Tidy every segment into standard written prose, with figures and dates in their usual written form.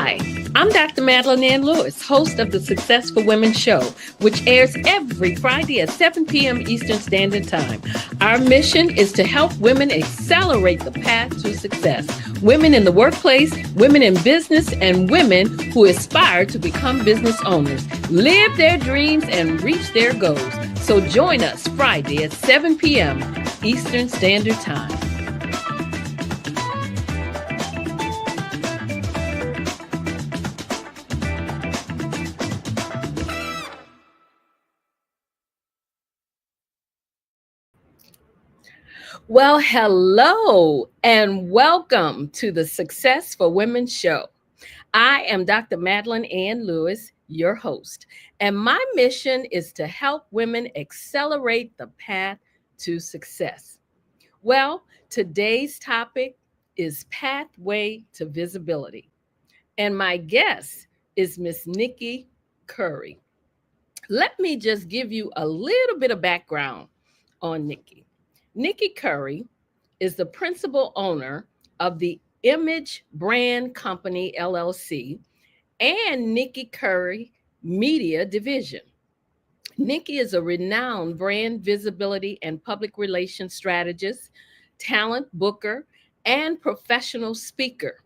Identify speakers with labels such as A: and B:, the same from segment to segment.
A: Hi, I'm Dr. Madeline Ann Lewis, host of the Successful Women Show, which airs every Friday at 7 p.m. Eastern Standard Time. Our mission is to help women accelerate the path to success. Women in the workplace, women in business, and women who aspire to become business owners, live their dreams, and reach their goals. So join us Friday at 7 p.m. Eastern Standard Time. Well, hello and welcome to the Success for Women Show. I am Dr. Madeline Ann Lewis, your host, and my mission is to help women accelerate the path to success. Well, today's topic is Pathway to Visibility, and my guest is Miss Nikki Curry. Let me just give you a little bit of background on Nikki. Nikki Curry is the principal owner of the Image Brand Company, LLC, and Nikki Curry Media Division. Nikki is a renowned brand visibility and public relations strategist, talent booker, and professional speaker.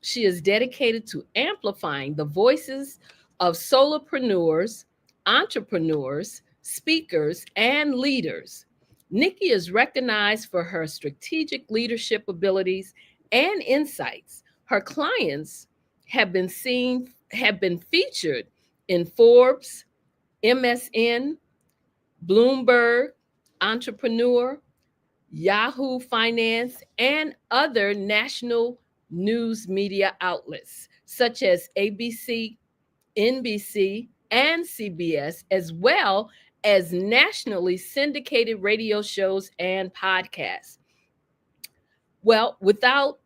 A: She is dedicated to amplifying the voices of solopreneurs, entrepreneurs, speakers, and leaders. Nikki is recognized for her strategic leadership abilities and insights. Her clients have been featured in Forbes, MSN, Bloomberg, Entrepreneur, Yahoo Finance, and other national news media outlets such as ABC, NBC, and CBS, as well as nationally syndicated radio shows and podcasts. Well, without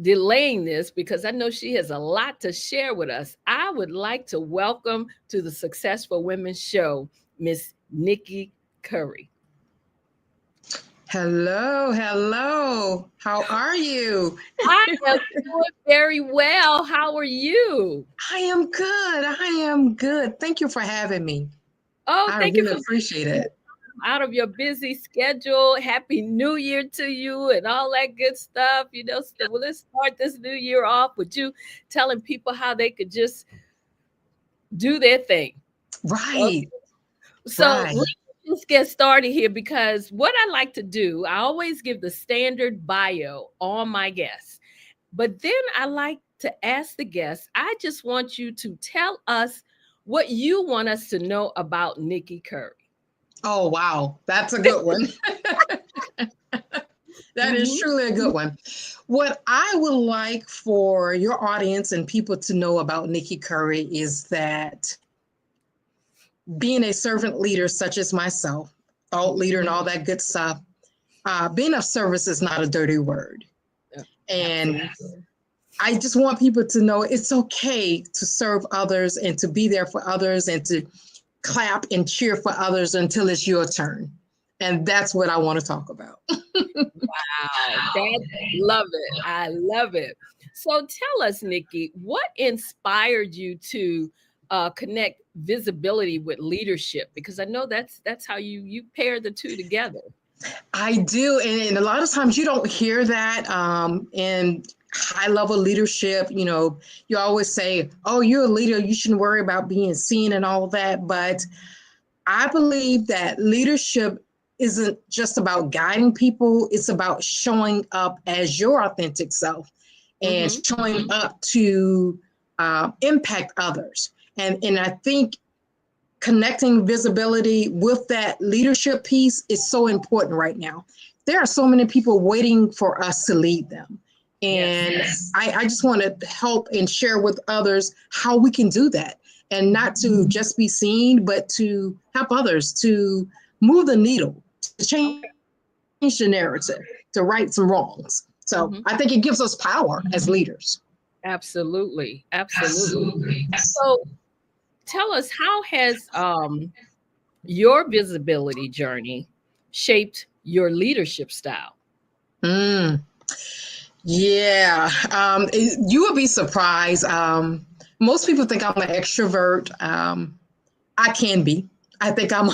A: delaying this, because I know she has a lot to share with us, I would like to welcome to the Successful Women Show, Miss Nikki Curry.
B: Hello, hello. How are you?
A: I am doing very well. How are you?
B: I am good. I am good. Thank you for having me.
A: Oh,
B: I
A: thank you
B: really
A: for
B: appreciate it.
A: out of your busy schedule. Happy New Year to you and all that good stuff. So well, let's start this new year off with you telling people how they could just do their thing. Okay.
B: Right,
A: So
B: right.
A: let's get started here because what I like to do, I always give the standard bio on my guests. But then I like to ask the guests, I just want you to tell us what you want us to know about Nikki Curry.
B: Oh, wow. That's a good one. That is
A: Mhm.
B: truly a good one. What I would like for your audience and people to know about Nikki Curry is that being a servant leader, such as myself, thought leader, and all that good stuff, being of service is not a dirty word.
A: Yeah,
B: And
A: absolutely.
B: I just want people to know it's okay to serve others and to be there for others and to clap and cheer for others until it's your turn. And that's what I want to talk about.
A: Wow, love it. I love it. So tell us, Nikki, what inspired you to connect visibility with leadership? Because I know that's how you pair the two together.
B: I do. And a lot of times you don't hear that in high level leadership. You know, you always say, oh, you're a leader. You shouldn't worry about being seen and all that. But I believe that leadership isn't just about guiding people, it's about showing up as your authentic self and
A: Hmm.
B: showing up to impact others. And I think connecting visibility with that leadership piece is so important right now. There are so many people waiting for us to lead them.
A: Yes.
B: And I just want to help and share with others how we can do that and not to just be seen, but to help others to move the needle, to change the narrative, to right some wrongs. So
A: Hmm.
B: I think it gives us power as leaders.
A: Absolutely. Absolutely. So tell us, how has your visibility journey shaped your leadership style?
B: Mm. Yeah, you would be surprised. Most people think I'm an extrovert. I can be. I think I'm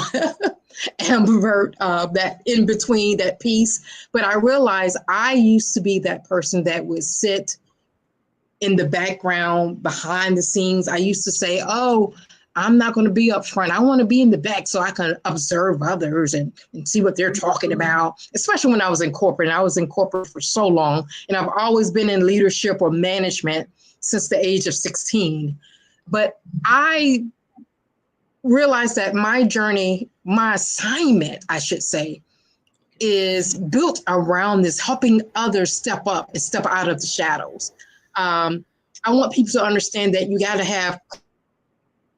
B: ambivert, that in between, that piece. But I realize I used to be that person that would sit in the background, behind the scenes. I used to say, "Oh, I'm not going to be up front. I want to be in the back so I can observe others and see what they're talking about." Especially when I was in corporate. And I was in corporate for so long, and I've always been in leadership or management since the age of 16. But I realized that my journey, my assignment, I should say, is built around this helping others step up and step out of the shadows. Um, I want people to understand that you got to have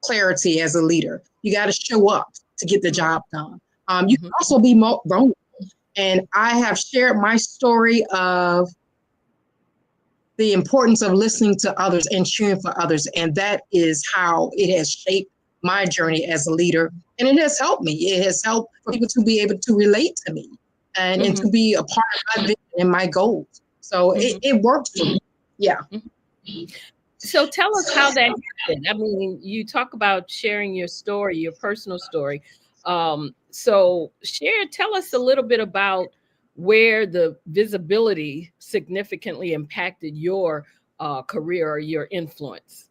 B: clarity as a leader. You got to show up to get the job done. You can also be vulnerable. And I have shared my story of the importance of listening to others and cheering for others. And that is how it has shaped my journey as a leader. And it has helped me. It has helped for people to be able to relate to me and to be a part of my vision and my goals. So it worked for me. Yeah.
A: So tell us how that happened. I mean, you talk about sharing your story, your personal story. So tell us a little bit about where the visibility significantly impacted your career or your influence.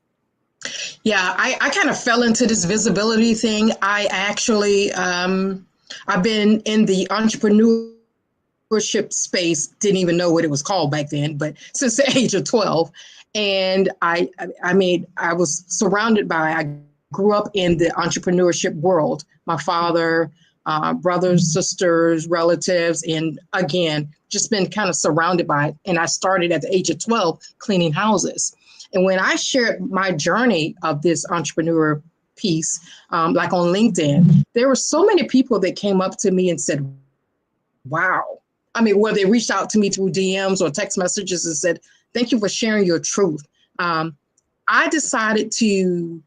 B: Yeah, I kind of fell into this visibility thing. I actually, I've been in the entrepreneurship space, didn't even know what it was called back then, but since the age of 12. And I was surrounded by, I grew up in the entrepreneurship world. My father, brothers, sisters, relatives, and again, just been kind of surrounded by it. And I started at the age of 12 cleaning houses. And when I shared my journey of this entrepreneur piece, like on LinkedIn, there were so many people that came up to me and said, wow. I mean, where they reached out to me through DMs or text messages and said, thank you for sharing your truth. I decided to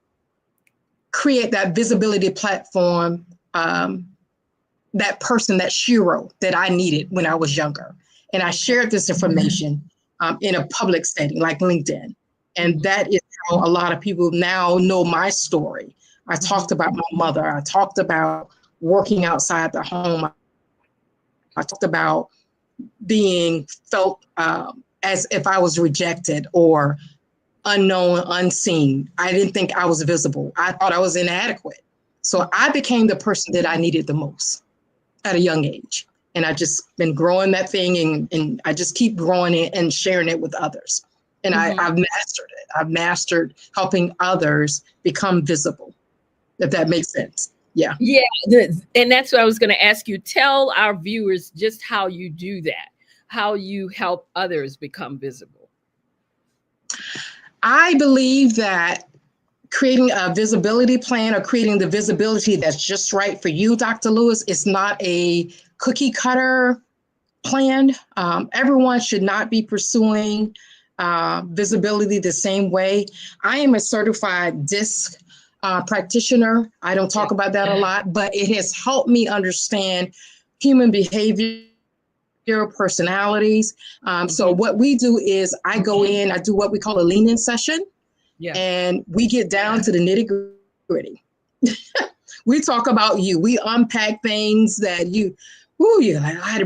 B: create that visibility platform, that person, that Shiro that I needed when I was younger. And I shared this information in a public setting like LinkedIn. And that is how a lot of people now know my story. I talked about my mother. I talked about working outside the home. I talked about being felt as if I was rejected or unknown, unseen. I didn't think I was visible. I thought I was inadequate. So I became the person that I needed the most at a young age. And I just been growing that thing and I just keep growing it and sharing it with others. And I've mastered it. I've mastered helping others become visible, if that makes sense. Yeah.
A: Yeah. And that's what I was going to ask you. Tell our viewers just how you do that, how you help others become visible.
B: I believe that creating a visibility plan or creating the visibility that's just right for you, Dr. Lewis, is not a cookie cutter plan. Everyone should not be pursuing visibility the same way. I am a certified DISC practitioner. I don't talk about that a lot, but it has helped me understand human behavior, personalities. So what we do is I go in, I do what we call a lean-in session, and we get down to the nitty-gritty. We talk about you. We unpack things that I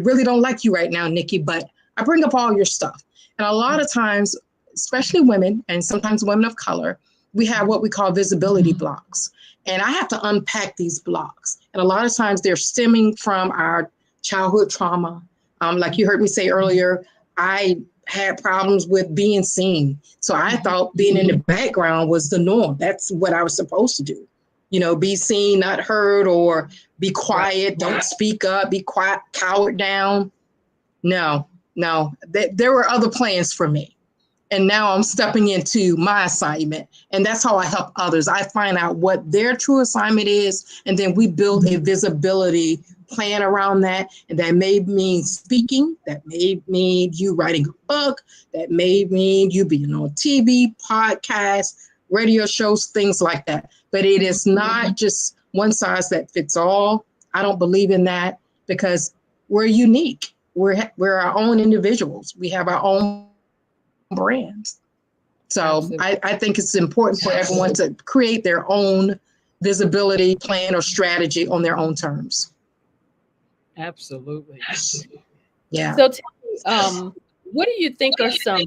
B: really don't like you right now, Nikki, but I bring up all your stuff. And a lot of times, especially women and sometimes women of color, we have what we call visibility blocks. And I have to unpack these blocks. And a lot of times they're stemming from our childhood trauma. Like you heard me say earlier, I had problems with being seen. So I thought being in the background was the norm. That's what I was supposed to do. You know, be seen, not heard, or be quiet, don't speak up, be quiet, cower down. No. There were other plans for me. And now I'm stepping into my assignment. And that's how I help others. I find out what their true assignment is, and then we build a visibility plan around that. And that may mean speaking, that may mean you writing a book, that may mean you being on TV, podcasts, radio shows, things like that. But it is not just one size that fits all. I don't believe in that because we're unique. We're our own individuals. We have our own brands. So
A: Absolutely.
B: I think it's important for everyone to create their own visibility plan or strategy on their own terms.
A: Absolutely.
B: Yeah.
A: So tell me, what do you think are some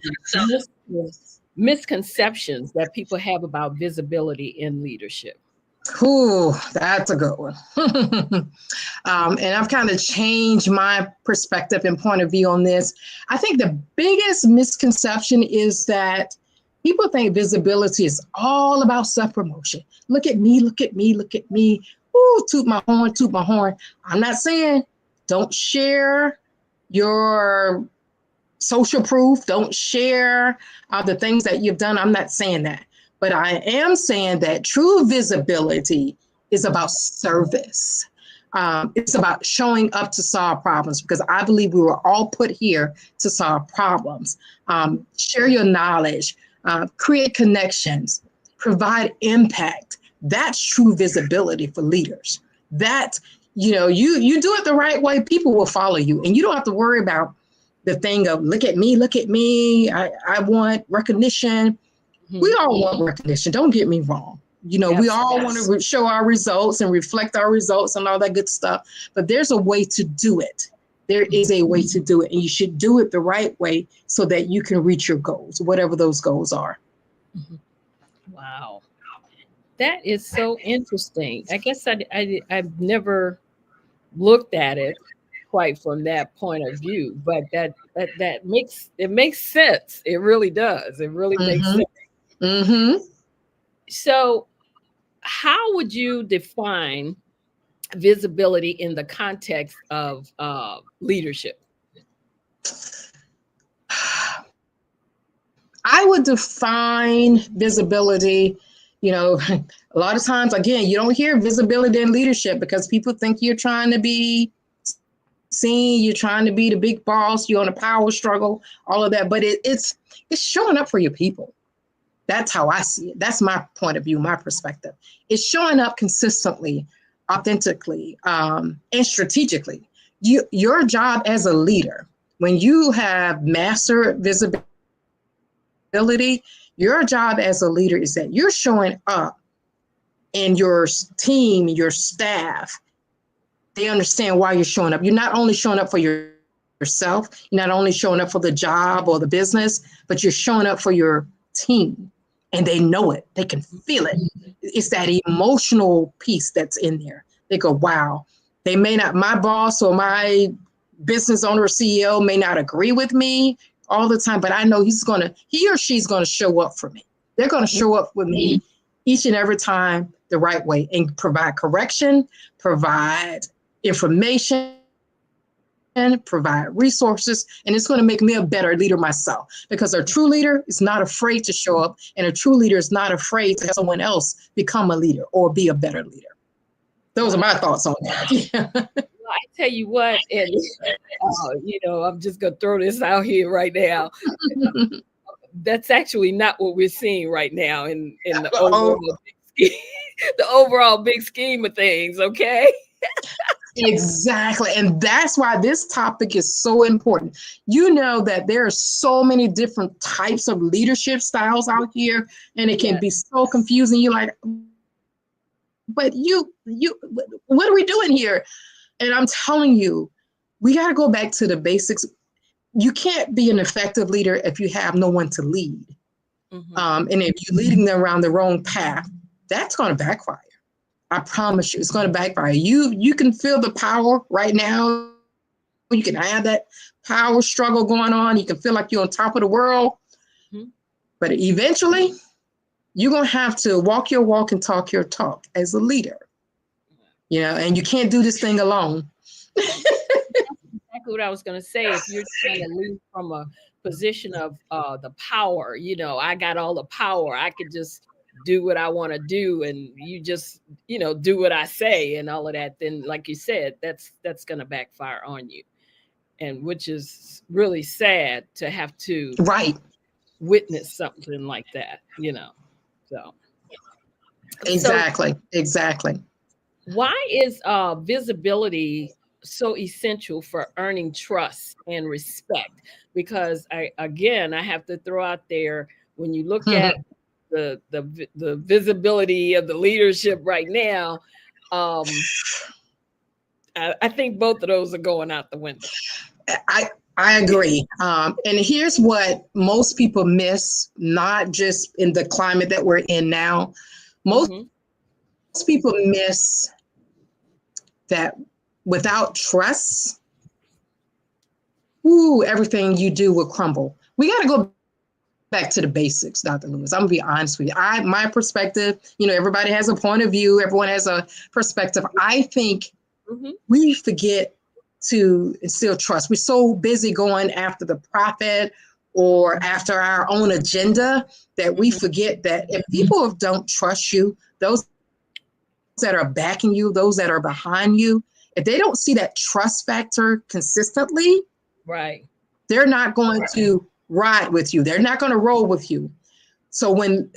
A: misconceptions that people have about visibility in leadership?
B: Ooh, that's a good one. And I've kind of changed my perspective and point of view on this. I think the biggest misconception is that people think visibility is all about self promotion. Look at me, look at me, look at me. Ooh, toot my horn, toot my horn. I'm not saying don't share your social proof, don't share the things that you've done. I'm not saying that. But I am saying that true visibility is about service. It's about showing up to solve problems because I believe we were all put here to solve problems. Share your knowledge, create connections, provide impact. That's true visibility for leaders. That, you do it the right way, people will follow you. And you don't have to worry about the thing of look at me. I want recognition. We all want recognition. Don't get me wrong. We all want to show our results and reflect our results and all that good stuff. But there's a way to do it. There is a way to do it. And you should do it the right way so that you can reach your goals, whatever those goals are.
A: Wow. That is so interesting. I guess I've never looked at it quite from that point of view, but that makes sense. It really does. It really makes sense.
B: Mm-hmm.
A: So, how would you define visibility in the context of leadership?
B: I would define visibility, a lot of times, again, you don't hear visibility in leadership because people think you're trying to be seen, you're trying to be the big boss, you're on a power struggle, all of that. But it's showing up for your people. That's how I see it. That's my point of view, my perspective. It's showing up consistently, authentically, and strategically. Your job as a leader, when you have mastered visibility, your job as a leader is that you're showing up and your team, your staff, they understand why you're showing up. You're not only showing up for yourself, you're not only showing up for the job or the business, but you're showing up for your team. And they know it. They can feel it. It's that emotional piece that's in there. They go, wow, they may not, my boss or my business owner or CEO may not agree with me all the time, but I know he or she's going to show up for me. They're going to show up with me each and every time the right way and provide correction, provide information, and provide resources, and it's going to make me a better leader myself, because a true leader is not afraid to show up, and a true leader is not afraid to have someone else become a leader or be a better leader. Those are my thoughts on that.
A: Well, I tell you what, and I'm just gonna throw this out here right now. That's actually not what we're seeing right now in the overall big scheme of things. Okay.
B: Exactly. And that's why this topic is so important. You know that there are so many different types of leadership styles out here, and it can be so confusing. You're like, but what are we doing here? And I'm telling you, we got to go back to the basics. You can't be an effective leader if you have no one to lead. And if you're leading them around the wrong path, that's going to backfire. I promise you, it's going to backfire. You can feel the power right now. You can have that power struggle going on. You can feel like you're on top of the world. But eventually, you're going to have to walk your walk and talk your talk as a leader. And you can't do this thing alone.
A: That's exactly what I was going to say. If you're trying to lead from a position of the power, I got all the power. I could just do what I want to do, and you just do what I say and all of that, then like you said, that's going to backfire on you, and which is really sad to have to witness something like that. So
B: exactly.
A: Why is visibility so essential for earning trust and respect, because I have to throw out there, when you look at the visibility of the leadership right now, I think both of those are going out the window.
B: I agree. And here's what most people miss, not just in the climate that we're in now. Most people miss that without trust, everything you do will crumble. We got to go back to the basics, Dr. Lewis. I'm gonna be honest with you. My perspective, everybody has a point of view. Everyone has a perspective. I think we forget to instill trust. We're so busy going after the profit or after our own agenda that we forget that if people don't trust you, those that are backing you, those that are behind you, if they don't see that trust factor consistently,
A: right,
B: they're not going to ride with you. They're not going to roll with you. So when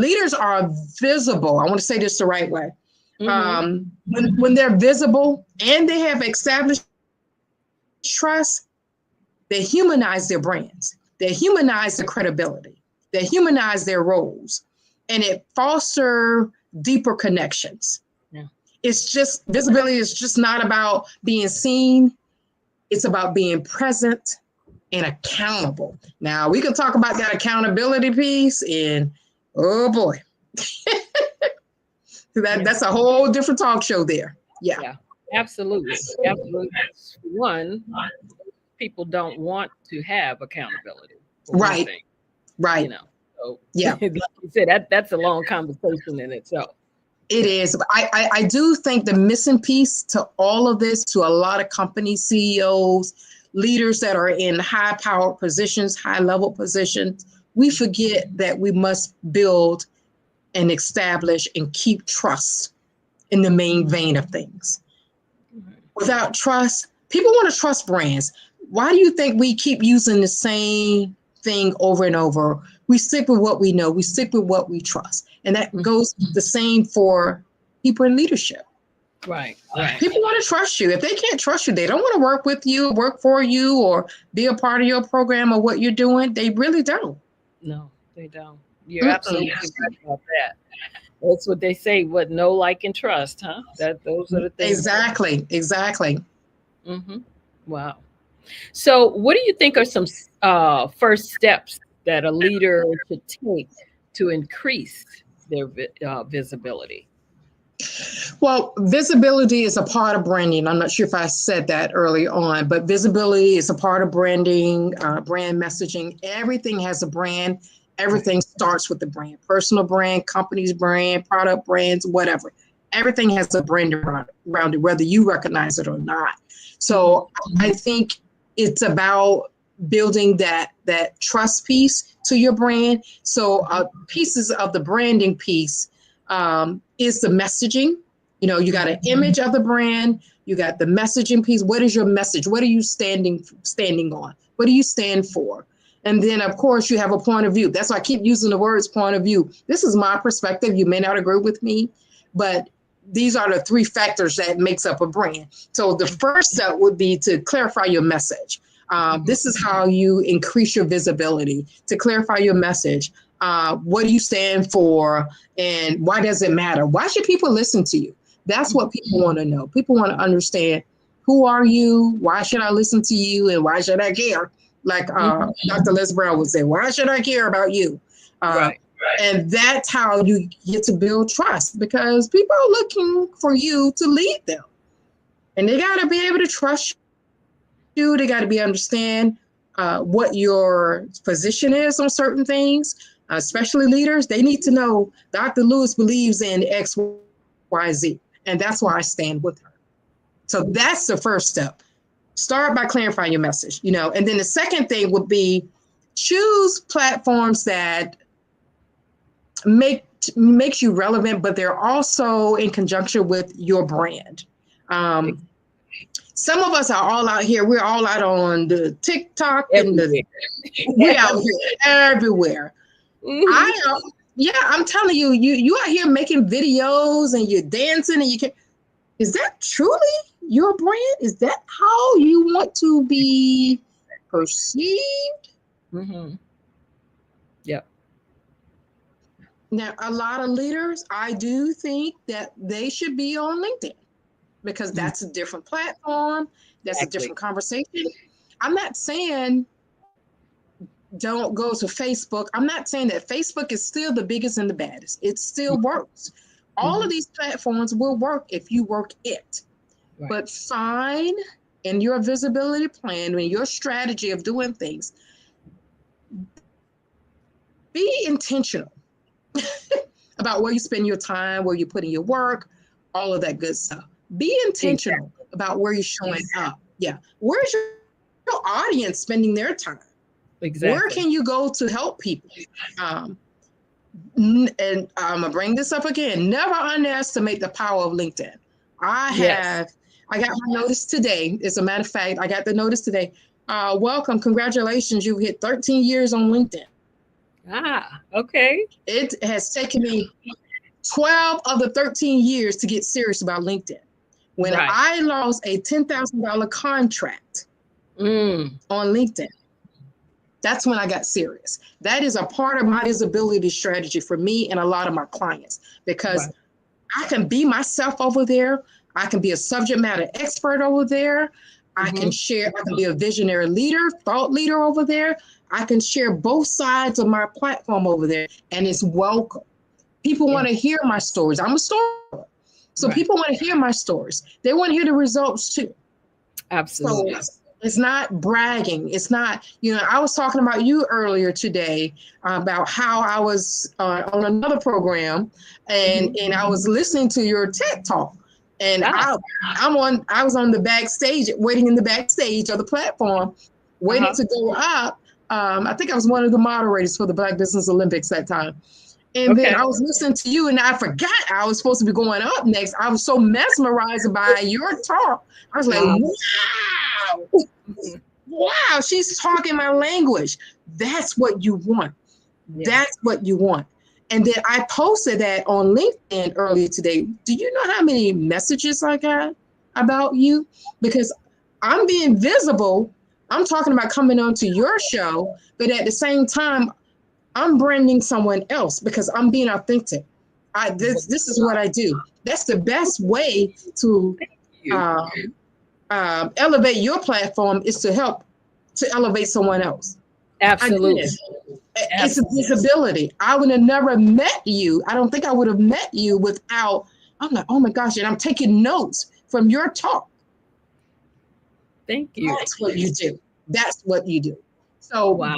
B: leaders are visible, I want to say this the right way. When they're visible and they have established trust, they humanize their brands. They humanize the credibility. They humanize their roles, and it fosters deeper connections. Yeah. It's just visibility is just not about being seen. It's about being present and accountable. Now we can talk about that accountability piece, and oh boy, that's a whole different talk show there. Yeah,
A: absolutely. One, people don't want to have accountability.
B: Right.
A: So yeah, like you said, that's a long conversation in itself.
B: It is. I do think the missing piece to all of this, to a lot of company CEOs, leaders that are in high power positions, high level positions, we forget that we must build and establish and keep trust in the main vein of things. Without trust, people want to trust brands. Why do you think we keep using the same thing over and over? We stick with what we know. We stick with what we trust. And that goes the same for people in leadership.
A: Right.
B: People want to trust you. If they can't trust you, they don't want to work with you, work for you, or be a part of your program or what you're doing. They really don't.
A: No, they don't. You're absolutely right about that. That's what they say, what know, like, and trust, huh? Those are the things.
B: Exactly.
A: Wow. So what do you think are some first steps that a leader should take to increase their visibility?
B: Well, visibility is a part of branding. I'm not sure if I said that early on, but visibility is a part of branding, brand messaging. Everything has a brand. Everything starts with the brand, personal brand, company's brand, product brands, whatever. Everything has a brand around it, whether you recognize it or not. So I think it's about building that trust piece to your brand. So pieces of the branding piece is the messaging. You got an image of the brand, you got the messaging piece. What is your message? What are you standing on? What do you stand for? And then, of course, you have a point of view. That's why I keep using the words point of view. This is my perspective. You may not agree with me, but these are the three factors that makes up a brand. So the first step would be to clarify your message. This is how you increase your visibility, to clarify your message. What do you stand for, and why does it matter? Why should people listen to you? That's what people want to know. People want to understand, who are you? Why should I listen to you? And why should I care? Like Dr. Les Brown would say, why should I care about you?
A: Right.
B: And that's how you get to build trust, because people are looking for you to lead them. And they got to be able to trust you. They got to understand what your position is on certain things, especially leaders. They need to know Dr. Lewis believes in X, Y, Z. And that's why I stand with her. So that's the first step. Start by clarifying your message, and then the second thing would be choose platforms that makes you relevant, but they're also in conjunction with your brand. Some of us are all out here. We're all out on the TikTok and we're out here everywhere. I'm telling you, you out here making videos and you're dancing and you can. Is that truly your brand? Is that how you want to be perceived?
A: Mm-hmm. Yep.
B: Now, a lot of leaders, I do think that they should be on LinkedIn because
A: Mm,
B: that's a different platform. That's a
A: exactly.
B: different conversation. I'm not saying don't go to Facebook. I'm not saying that Facebook is still the biggest and the baddest. It still works. All
A: Mm-hmm.
B: of these platforms will work if you work it.
A: Right.
B: But find in your visibility plan, in your strategy of doing things, be intentional about where you spend your time, where you put in your work, all of that good stuff. Be
A: Exactly.
B: intentional about where you're showing up. Yeah. Where's your audience spending their time? Where
A: Exactly.
B: can you go to help people? Um, and I'm gonna bring this up again. Never underestimate the power of LinkedIn. I
A: Yes.
B: have, I got my notice today. As a matter of fact, I got the notice today. Welcome, congratulations, you hit 13 years on LinkedIn.
A: Ah, okay.
B: It has taken me 12 of the 13 years to get serious about LinkedIn. When
A: Right.
B: I lost a $10,000 contract
A: Mm,
B: on LinkedIn, that's when I got serious. That is a part of my visibility strategy for me and a lot of my clients because
A: right.
B: I can be myself over there. I can be a subject matter expert over there. I can
A: Mm-hmm.
B: share, I can be a visionary leader, thought leader over there. I can share both sides of my platform over there, and it's welcome. People
A: Yeah.
B: want to hear my stories. I'm a storyteller. So
A: Right.
B: people want to hear my stories. They want to hear the results too. So
A: Absolutely.
B: it's not bragging. It's not, I was talking about you earlier today about how I was on another program
A: Mm-hmm.
B: and I was listening to your TED talk. And
A: Ah.
B: I was on the backstage, waiting in the backstage of the platform, waiting
A: Uh-huh.
B: to go up. I think I was one of the moderators for the Black Business Olympics that time. And then
A: Okay.
B: I was listening to you and I forgot I was supposed to be going up next. I was so mesmerized by your talk. I was like,
A: Wow.
B: wow,
A: Mhm.
B: wow, she's talking my language. That's what you want.
A: Yeah.
B: That's what you want. And then I posted that on LinkedIn earlier today. Do you know how many messages I got about you? Because I'm being visible. I'm talking about coming onto your show, but at the same time, I'm branding someone else because I'm being authentic. This is what I do. That's the best way to
A: You.
B: um, elevate your platform is to help to elevate someone else. Again,
A: Absolutely.
B: it's a
A: Absolutely.
B: disability. I would have never met you. I don't think I would have met you without. I'm like, oh my gosh, and I'm taking notes from your talk.
A: Thank you.
B: That's what you do. That's what you do. So
A: Wow.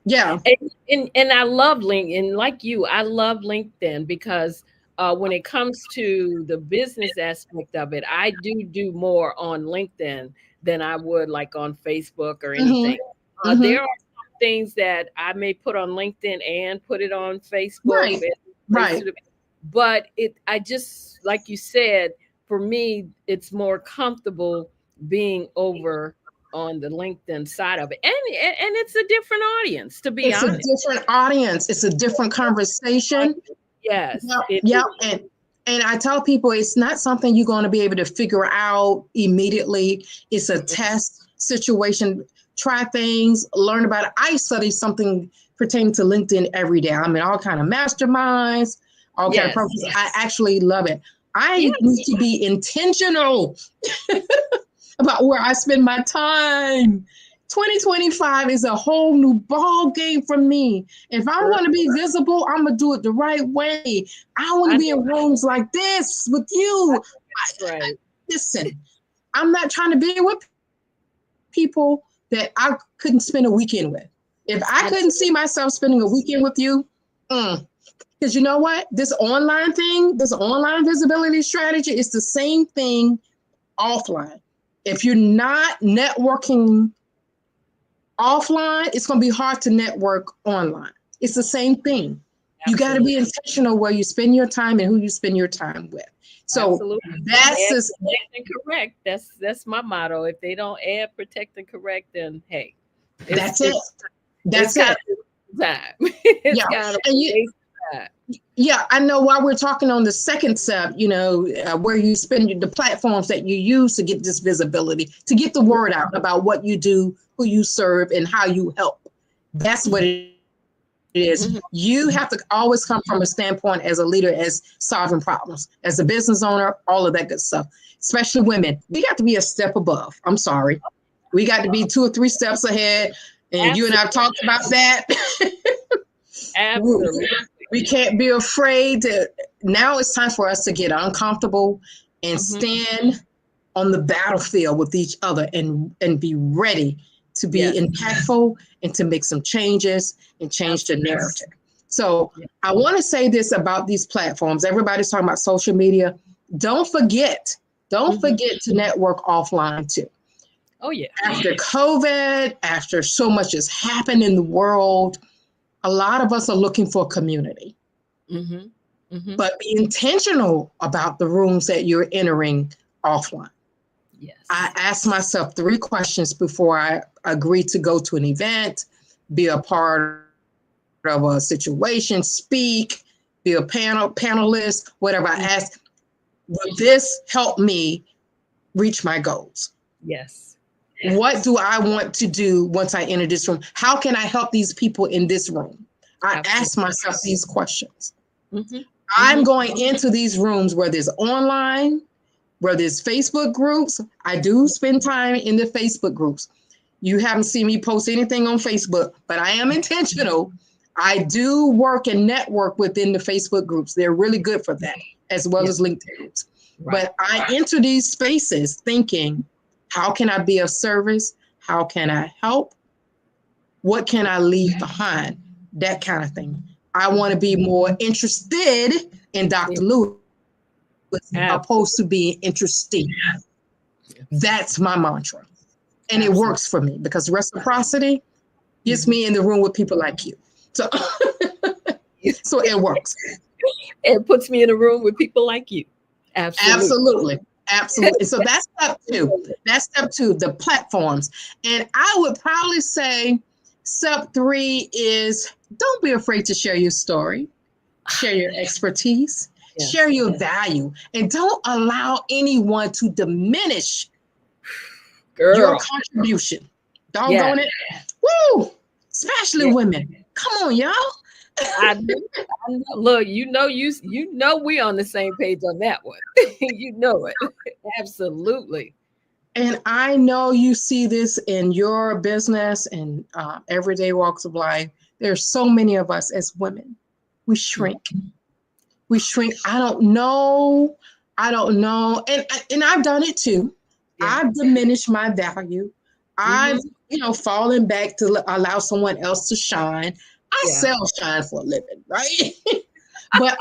B: yeah.
A: And I love LinkedIn. Like you, I love LinkedIn because when it comes to the business aspect of it, I do more on LinkedIn than I would like on Facebook or
B: Mm-hmm,
A: anything.
B: mm-hmm.
A: There are some things that I may put on LinkedIn and put it on Facebook,
B: Right,
A: place
B: right.
A: to the, but I just like you said, for me, it's more comfortable being over on the LinkedIn side of it. And it's a different audience, to be
B: It's a
A: honest.
B: different audience. It's a different conversation.
A: Yes,
B: Yeah,
A: it
B: yeah,
A: is.
B: and I tell people it's not something you're going to be able to figure out immediately. It's a
A: Mm-mm.
B: test situation. Try things, learn about it. I study something pertaining to LinkedIn every day. I'm in all kind of masterminds, all kind of
A: Yes.
B: programs. I actually love it. I
A: Yes.
B: need to be intentional about where I spend my time. 2025 is a whole new ball game for me. If I
A: Girl,
B: want to be visible, I'm gonna do it the right way. I want
A: I
B: to
A: know
B: be in rooms like this with you.
A: that's right.
B: Listen, I'm not trying to be with people that I couldn't spend a weekend with. If I
A: I
B: couldn't see myself spending a weekend with you, because you know what? This online thing, this online visibility strategy is the same thing offline. If you're not networking offline, it's going to be hard to network online. It's the same thing. You got to be
A: absolutely.
B: intentional where you spend your time and who you spend your time with. So
A: Absolutely.
B: that's
A: Add,
B: just,
A: protect, and correct. That's my motto. If they don't add, protect, and correct, then hey, it's
B: that's it.
A: it's it's
B: That's
A: kind
B: it.
A: of time.
B: Yeah.
A: It's kind of
B: And
A: waste
B: Yeah, I know. While we're talking on the second step, where you spend the platforms that you use to get this visibility, to get the word out about what you do, who you serve, and how you help. That's what it is.
A: Mhm.
B: You have to always come from a standpoint as a leader, as solving problems, as a business owner, all of that good stuff. Especially women, we got to be a step above. I'm sorry, we got to be 2 or 3 steps ahead. And you and I've talked about that.
A: Absolutely.
B: We can't be afraid to. Now it's time for us to get uncomfortable and stand on the battlefield with each other and be ready to be impactful and to make some changes and change the narrative. So I want to say this about these platforms. Everybody's talking about social media. Don't forget to network offline too.
A: Oh, yeah.
B: After COVID, after so much has happened in the world, a lot of us are looking for community. But be intentional about the rooms that you're entering offline.
A: Yes.
B: I ask myself 3 questions before I agree to go to an event, be a part of a situation, speak, be a panelist, whatever. I ask, will this help me reach my goals?
A: Yes.
B: What do I want to do once I enter this room? How can I help these people in this room? I ask myself these questions. I'm going into these rooms where there's online, where there's Facebook groups. I do spend time in the Facebook groups. You haven't seen me post anything on Facebook, but I am intentional. I do work and network within the Facebook groups. They're really good for that, as well as LinkedIn groups. But I enter these spaces thinking, how can I be of service? How can I help? What can I leave behind? That kind of thing. I want to be more interested in Dr. Lewis opposed to being interested. That's my mantra. And it works for me because reciprocity gets me in the room with people like you. So, so it works.
A: It puts me in a room with people like you.
B: Absolutely. Absolutely. So that's step 2. That's step 2, the platforms. And I would probably say step 3 is don't be afraid to share your story, share your expertise, share your value, and don't allow anyone to diminish your contribution. Doggone it. Woo! Especially women. Come on, y'all.
A: I know. Look, you know we on the same page on that one. You know it. Absolutely.
B: And I know you see this in your business and everyday walks of life. There's so many of us as women. We shrink. We shrink. I don't know. And I've done it too. I've diminished my value. I've, fallen back to allow someone else to shine. I sell shine for a living, right? But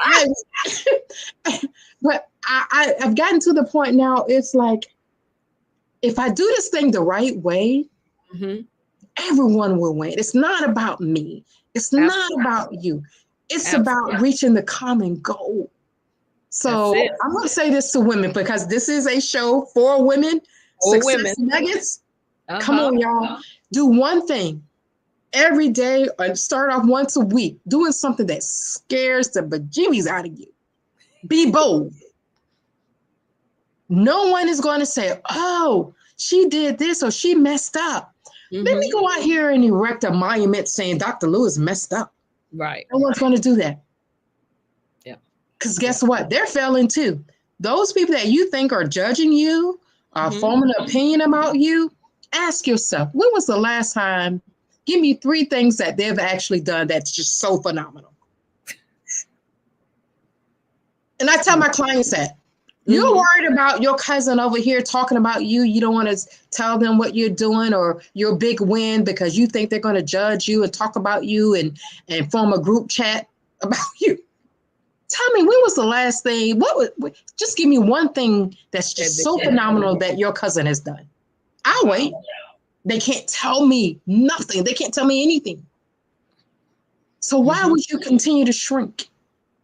B: I've gotten to the point now. It's like, if I do this thing the right way, everyone will win. It's not about me. It's not about you. It's about reaching the common goal. So I'm going to say this to women because this is a show for women. Success Nuggets. Come on, y'all. Do one thing every day or start off once a week doing something that scares the bejeebies out of you. Be bold. No one is going to say, oh, she did this or she messed up. Let me go out here and erect a monument saying Dr. Lewis messed up.
A: Right.
B: No one's going to do that.
A: Yeah.
B: Because guess what? They're failing too. Those people that you think are judging you, are forming an opinion about you, ask yourself, when was the last time? Give me 3 things that they've actually done that's just so phenomenal. And I tell my clients that. You're worried about your cousin over here talking about you. You don't want to tell them what you're doing or your big win because you think they're going to judge you and talk about you and form a group chat about you. Tell me, when was the last thing? Just give me one thing that's just so phenomenal that your cousin has done. I'll wait. They can't tell me nothing. They can't tell me anything. So why would you continue to shrink?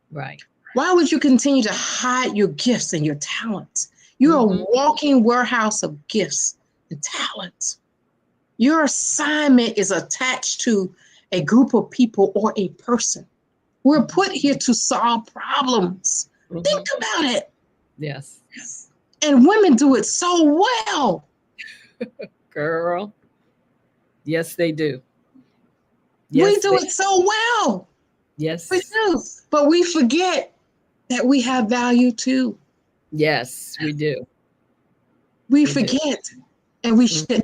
A: Right.
B: Why would you continue to hide your gifts and your talents? You're a walking warehouse of gifts and talents. Your assignment is attached to a group of people or a person. We're put here to solve problems.
A: Mhm.
B: Think about it.
A: Yes.
B: And women do it so well.
A: Girl. Yes, they do.
B: We
A: Yes,
B: do it so well. We
A: yes.
B: do. But we forget that we have value too.
A: Yes, we do.
B: We
A: We do.
B: forget, and we
A: Mhm.
B: should.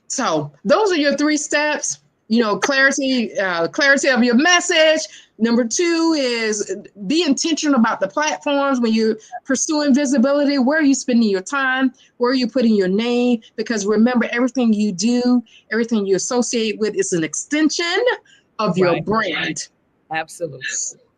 B: So those are your 3 steps. Clarity of your message. Number 2 is be intentional about the platforms when you're pursuing visibility. Where are you spending your time? Where are you putting your name? Because remember, everything you do, everything you associate with is an extension of your
A: Right.
B: brand.
A: Absolutely.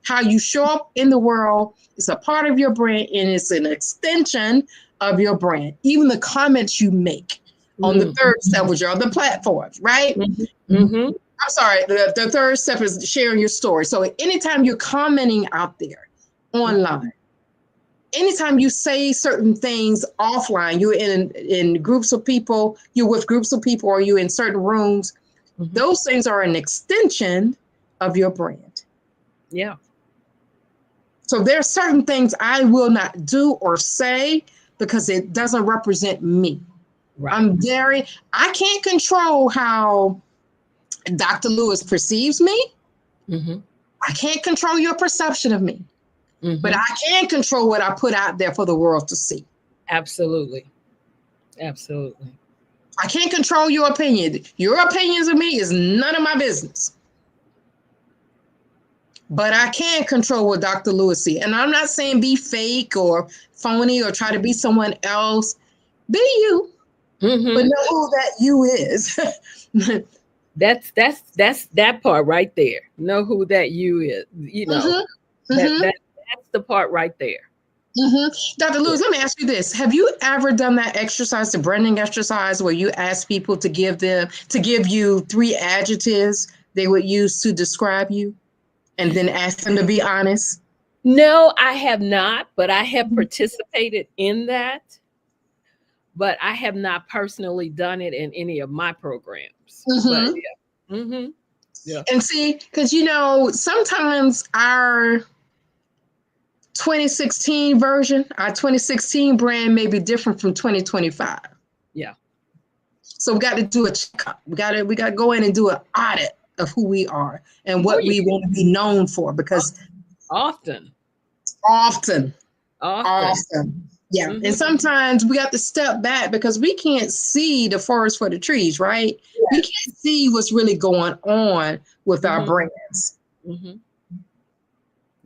B: How you show up in the world is a part of your brand, and it's an extension of your brand. Even the comments you make on the
A: Mm.
B: third step, which are the platforms, right?
A: Mhm. Mhm.
B: I'm sorry, the third step is sharing your story. So anytime you're commenting out there online, anytime you say certain things offline, you're in groups of people, you're with groups of people, or you're in certain rooms,
A: Mhm.
B: those things are an extension of your brand.
A: Yeah.
B: So there are certain things I will not do or say because it doesn't represent me.
A: Right.
B: I can't control how Dr. Lewis perceives me.
A: Mhm.
B: I can't control your perception of me, but
A: Mhm.
B: I can control what I put out there for the world to see.
A: Absolutely. Absolutely.
B: I can't control your opinion. Your opinions of me is none of my business. But I can control what Dr. Lewis sees. And I'm not saying be fake or phony or try to be someone else. Be you, but
A: Mhm.
B: know who that you is.
A: That's that part right there. Know who that you is.
B: Mm-hmm,
A: That
B: mm-hmm,
A: that's the part right there.
B: mm-hmm. Dr.
A: Yeah.
B: Lewis, let me ask you this. Have you ever done that exercise, the branding exercise, where you ask people to give you 3 adjectives they would use to describe you and then ask them to be honest?
A: No, I have not, but I have participated in that. But I have not personally done it in any of my programs. But
B: Mm-hmm.
A: yeah. Mhm. Yeah.
B: And see, because sometimes our 2016 version, our 2016 brand may be different from 2025.
A: Yeah.
B: So we got to do a checkup. We got to go in and do an audit of who we are and
A: Oh
B: what
A: yeah.
B: we want to be known for. Because
A: Often.
B: often,
A: Often.
B: often, yeah.
A: Mhm.
B: And sometimes we have to step back because we can't see the forest for the trees, right? We can't see what's really going on with our
A: Mhm.
B: brands.
A: Mhm.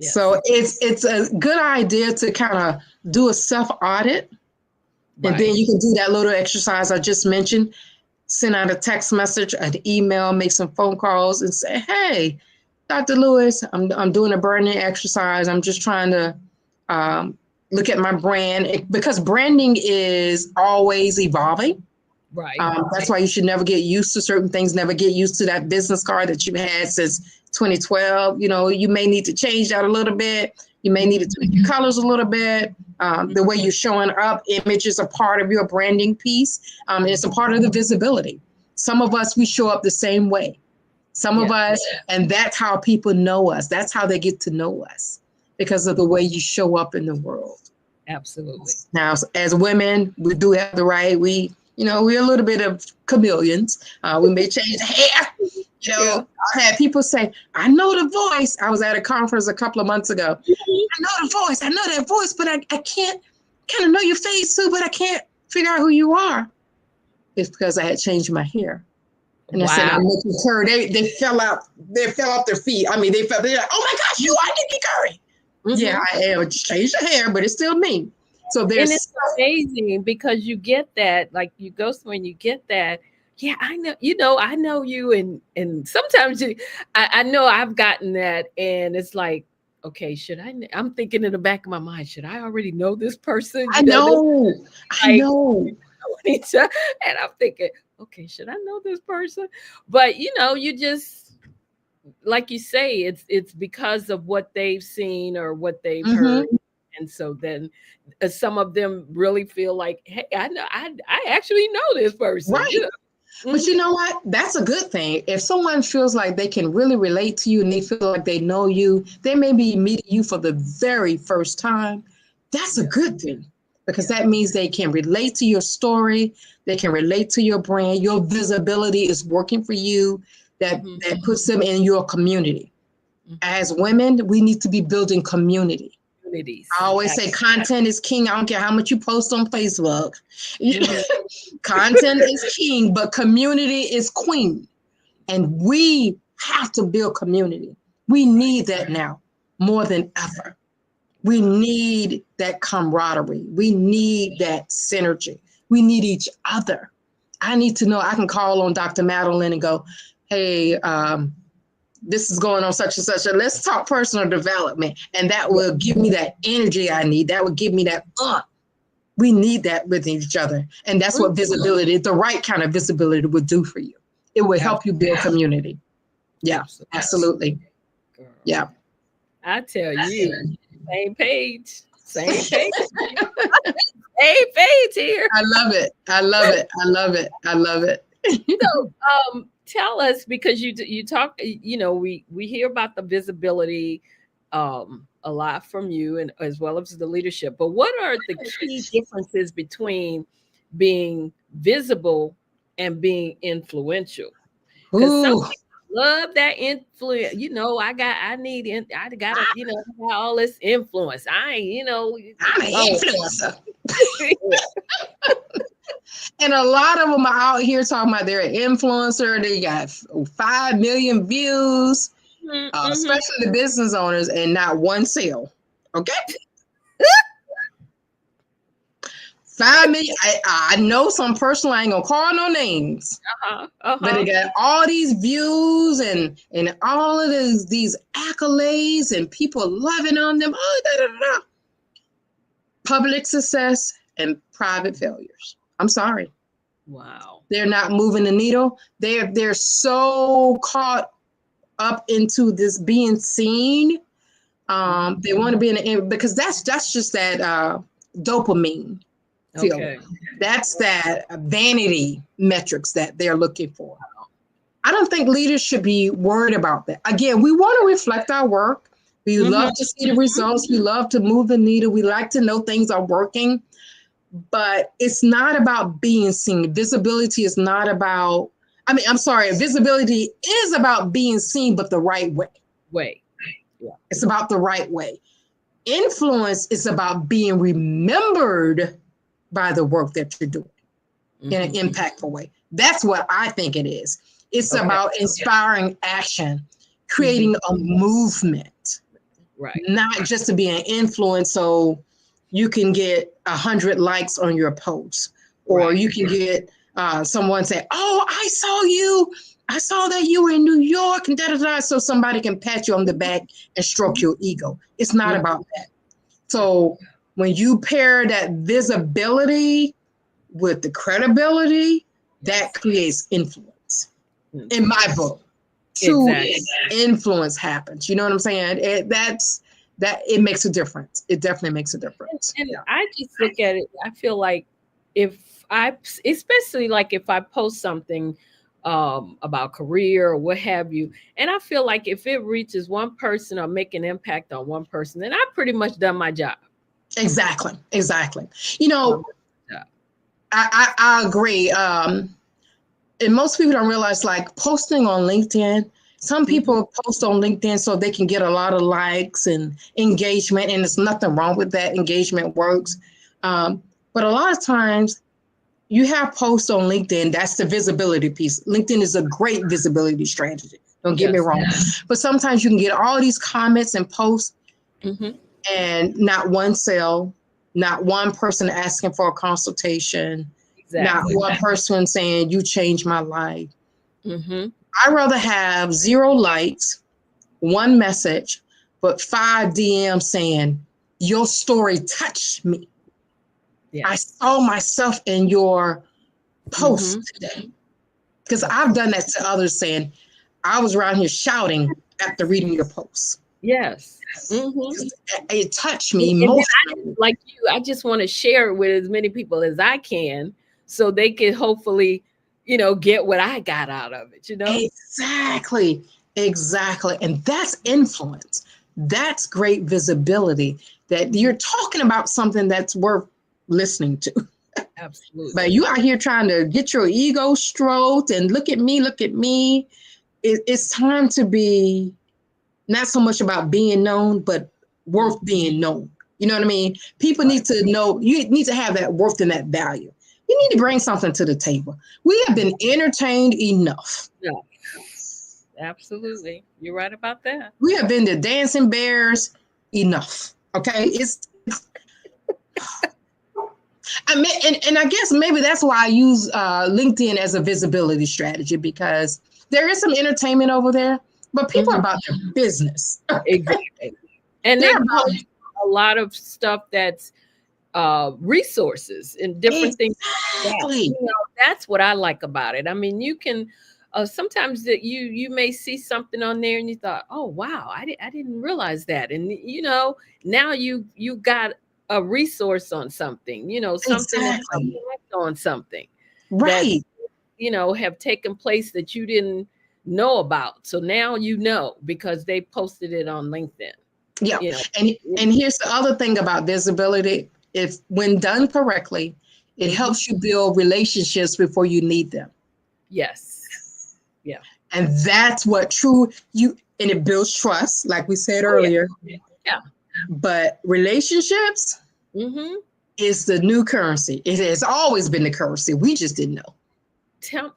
B: So
A: Yes.
B: it's a good idea to kind of do a self audit, and
A: Right.
B: then you can do that little exercise I just mentioned. Send out a text message, an email, make some phone calls, and say, "Hey, Dr. Lewis, I'm doing a branding exercise. I'm just trying to look at my brand because branding is always evolving.
A: Right.
B: That's why you should never get used to certain things. Never get used to that business card that you've had since 2012. You may need to change that a little bit. You may need to tweak your colors a little bit. The way you're showing up, images are part of your branding piece. It's a part of the visibility. Some of us, we show up the same way. Some of
A: Yeah.
B: us, and that's how people know us. That's how they get to know us because of the way you show up in the world.
A: Absolutely.
B: Now, as women, we do have the right. We're a little bit of chameleons. We may change the hair.
A: Yeah.
B: I had people say, "I know the voice." I was at a conference a couple of months ago.
A: Mhm.
B: I know the voice. I know that voice, but I can't kind of know your face too, but I can't figure out who you are. It's because I had changed my hair. And I said,
A: Wow.
B: I'm Nikki Curry. They fell out. They fell off their feet. I mean, they're like, "Oh my gosh, you are Nikki Curry." Yeah,
A: Mhm.
B: I am. Just changed the hair, but it's still me. So
A: And it's
B: there's
A: amazing because you get that, like you go somewhere and you get that. Yeah, I know, I know you, and sometimes I know I've gotten that, and it's like, okay, I'm thinking in the back of my mind, should I already know this person?
B: I
A: They
B: know. I
A: like
B: know.
A: and I'm thinking, okay, should I know this person? But you just like you say, it's because of what they've seen or what they've heard.
B: Mm-hmm.
A: And so then some of them really feel like, hey, I know, I actually know this person,
B: Right. But
A: Mhm.
B: you know what? That's a good thing. If someone feels like they can really relate to you and they feel like they know you, they may be meeting you for the very first time. That's a
A: Yeah.
B: good thing because
A: Yeah.
B: that means they can relate to your story, they can relate to your brand, your visibility is working for you,
A: Mhm.
B: that puts them in your community.
A: Mhm.
B: As women, we need to be building community. I
A: Communities.
B: always say
A: Absolutely.
B: content is king. I don't care how much you post on Facebook.
A: Mhm.
B: Content is king, but community is queen. And we have to build community. We
A: Right.
B: need that now more than ever. We need that camaraderie. We need that synergy. We need each other. I need to know I can call on Dr. Madeline and go, hey, this is going on such and such. And let's talk personal development. And that
A: Yeah.
B: will give me that energy I need. That will give me that, we need that with each other. And that's what
A: Mhm.
B: visibility, the right kind of visibility would do for you. It will
A: Ab-
B: help you build community. Yeah,
A: Absolutely.
B: absolutely.
A: Girl.
B: Yeah.
A: I tell you, same page. Same page. Same page here.
B: I love it. I love it. I love it. I love it.
A: So, tell us because you talk. We hear about the visibility, a lot from you, and as well as the leadership. But what are the key differences between being visible and being influential? Because some
B: Ooh,
A: people love that influence. I gotta, have all this influence. I ain't,
B: I'm an
A: oh,
B: influencer. And a lot of them are out here talking about they're an influencer. They got 5 million views,
A: mm-hmm.
B: especially the business owners, and not one sale. Okay. 5 million. I know some personal, I ain't gonna call no names,
A: Uh-huh.
B: but they
A: Uh-huh.
B: got all these views and all of these accolades and people loving on them. Oh, da, da, da. Public success and private failures. I'm sorry.
A: Wow.
B: They're not moving the needle. They're so caught up into this being seen. They want to be because that's just that dopamine feeling.
A: Okay.
B: That's that vanity metrics that they're looking for. I don't think leaders should be worried about that. Again, we want to reflect our work. We
A: Mhm.
B: love to see the results. We love to move the needle. We like to know things are working, but it's not about being seen. Visibility is not about, I'm sorry, visibility is about being seen, but the right way.
A: Way. Yeah.
B: It's about the right way. Influence is about being remembered by the work that you're doing in an
A: Mhm.
B: impactful way. That's what I think it is. It's
A: Okay.
B: about inspiring action,
A: Mhm.
B: creating a movement,
A: Right.
B: not just to be an influence so you can get 100 likes on your post, or
A: Right.
B: you can get someone say, oh, I saw that you were in New York and da da da, so somebody can pat you on the back and stroke your ego. It's not
A: Mhm.
B: about that. So when you pair that visibility with the credibility, that
A: Yes.
B: creates influence. In my
A: Influence.
B: book, true
A: Exactly.
B: influence happens. You know what I'm saying? It makes a difference. It definitely makes a difference.
A: And
B: Yeah.
A: I just look at it, I feel like if I especially like if I post something about career or what have you, and I feel like if it reaches one person or make an impact on one person, then I pretty much done my job.
B: Exactly. Exactly. You
A: Um,
B: know,
A: yeah.
B: I agree. And most people don't realize, like, posting on LinkedIn, some
A: Mhm.
B: people post on LinkedIn so they can get a lot of likes and engagement, and there's nothing wrong with that. Engagement works. But a lot of times you have posts on LinkedIn, that's the visibility piece. LinkedIn is a great visibility strategy. Don't get me
A: Yes.
B: wrong. But sometimes you can get all these comments and posts
A: Hmm.
B: and not one sale, not one person asking for a consultation, not
A: Exactly.
B: one person saying, you changed my life.
A: Hmm.
B: I'd rather have 0 likes, one message, but 5 DMs saying, your story touched me. I
A: Yes.
B: saw myself in your
A: Hmm.
B: post today. Because I've
A: Absolutely.
B: done that to others saying, I was around here shouting after reading your post.
A: Yes. Hmm.
B: It touched
A: And
B: me
A: then I just,
B: emotionally.
A: like you, I just want to share it with as many people as I can so they can hopefully get what I got out of it,
B: Exactly. Exactly. And that's influence. That's great visibility, that you're talking about something that's worth listening to.
A: Absolutely.
B: But you out here trying to get your ego stroked and look at me, look at me. It's time to be not so much about being known, but worth being known. You know what I mean? People need to know, you need to have that worth and that value. You need to bring something to the table. We have been entertained enough.
A: Yeah. Absolutely. You're right about that.
B: We have been the dancing bears enough. Okay. I mean, and I guess maybe that's why I use LinkedIn as a visibility strategy, because there is some entertainment over there, but people are about their business.
A: Exactly. And they post a lot of stuff that's resources and different things. That's what I like about it. I mean, you can sometimes that you may see something on there and you thought, oh wow, I didn't realize that, and now you got a resource on something, something that's on something,
B: right?
A: That, have taken place that you didn't know about. So now because they posted it on LinkedIn.
B: Yeah, and here's the other thing about visibility: if when done correctly, it helps you build relationships before you need them.
A: Yes. Yeah.
B: And that's what and it builds trust, like we said earlier.
A: Yeah.
B: But relationships is the new currency. It has always been the currency. We just didn't know.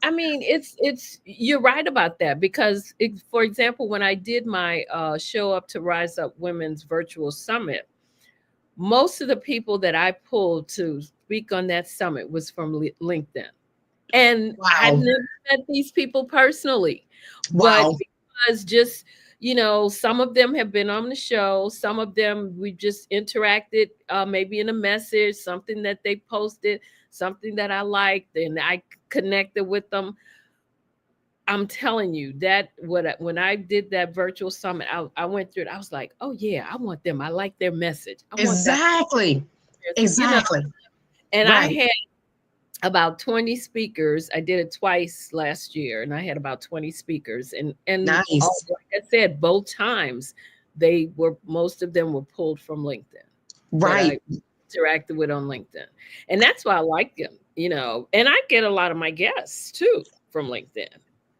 A: I mean, it's you're right about that, because for example, when I did my Show Up to Rise Up Women's Virtual Summit, most of the people that I pulled to speak on that summit was from LinkedIn. And I never met these people personally, but because just, some of them have been on the show. Some of them we just interacted, maybe in a message, something that they posted, something that I liked, and I connected with them. I'm telling you that when I did that virtual summit, I went through it. I was like, oh yeah, I want them. I like their message.
B: Exactly.
A: And I had about 20 speakers. I did it twice last year, and I had about 20 speakers. And
B: nice.
A: Like I said, both times most of them were pulled from LinkedIn.
B: Right.
A: I interacted with on LinkedIn. And that's why I like them, and I get a lot of my guests too from LinkedIn.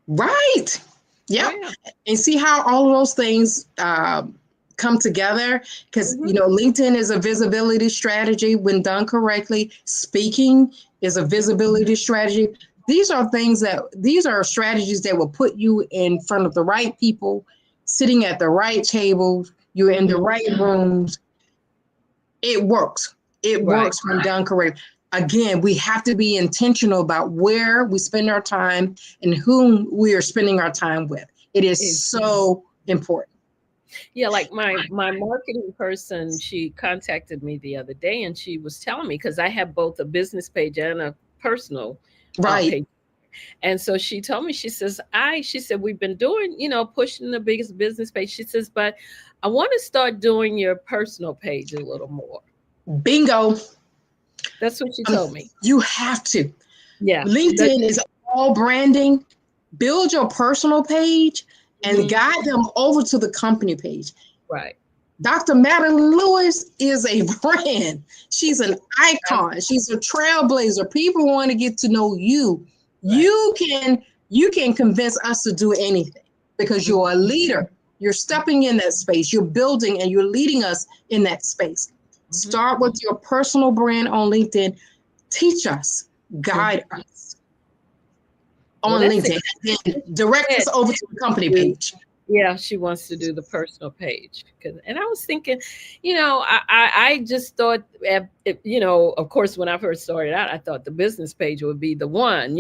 B: Right. Yeah. Oh, yeah. And see how all of those things come together, because LinkedIn is a visibility strategy when done correctly. Speaking is a visibility strategy. These are strategies that will put you in front of the right people, sitting at the right tables. You're in the right rooms. It works. It works when done correctly. Again, we have to be intentional about where we spend our time and whom we are spending our time with. It is so important.
A: Yeah, like my marketing person, she contacted me the other day, and she was telling me, because I have both a business page and a personal page. And so she told me, she said, we've been doing, pushing the biggest business page. She says, but I want to start doing your personal page a little more.
B: Bingo.
A: That's what she told me.
B: You have to.
A: Yeah.
B: LinkedIn is all branding. Build your personal page and guide them over to the company page.
A: Right.
B: Dr. Madeline Lewis is a brand. She's an icon. She's a trailblazer. People want to get to know you. Right. You can convince us to do anything because you're a leader. You're stepping in that space. You're building and you're leading us in that space. Start with your personal brand on LinkedIn. Teach us, guide us on LinkedIn, and direct us over to the company page.
A: Yeah, she wants to do the personal page. And I was thinking, I just thought, of course, when I first started out, I thought the business page would be the one,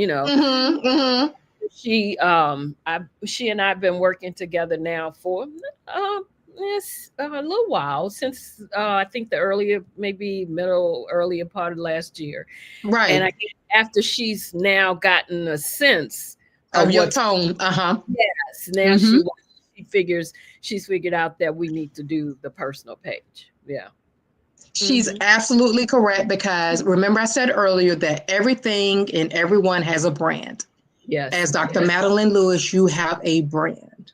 A: She and I have been working together now for a little while, since I think the earlier part of last year.
B: Right.
A: And I guess after she's now gotten a sense
B: of your tone.
A: Yes. Now she's figured out that we need to do the personal page. Yeah.
B: She's absolutely correct, because remember I said earlier that everything and everyone has a brand.
A: Yes.
B: As Dr. Madeline Lewis, you have a brand.